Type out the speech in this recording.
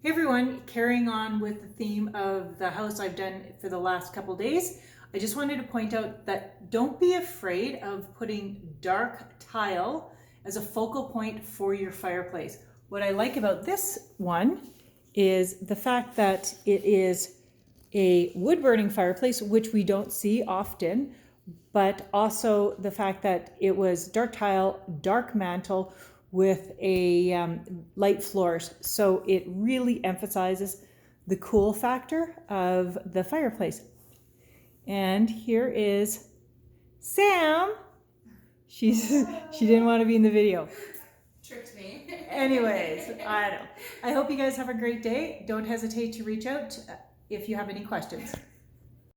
Hey everyone, carrying on with the theme of the house I've done for the last couple days, I just wanted to point out that don't be afraid of putting dark tile as a focal point for your fireplace. What I like about this one is the fact that it is a wood burning fireplace, which we don't see often, but also the fact that it was dark tile, dark mantle with a light floors. So it really emphasizes the cool factor of the fireplace. And here is Sam. She didn't want to be in the video. Tricked me. Anyways, I know. I hope you guys have a great day. Don't hesitate to reach out if you have any questions.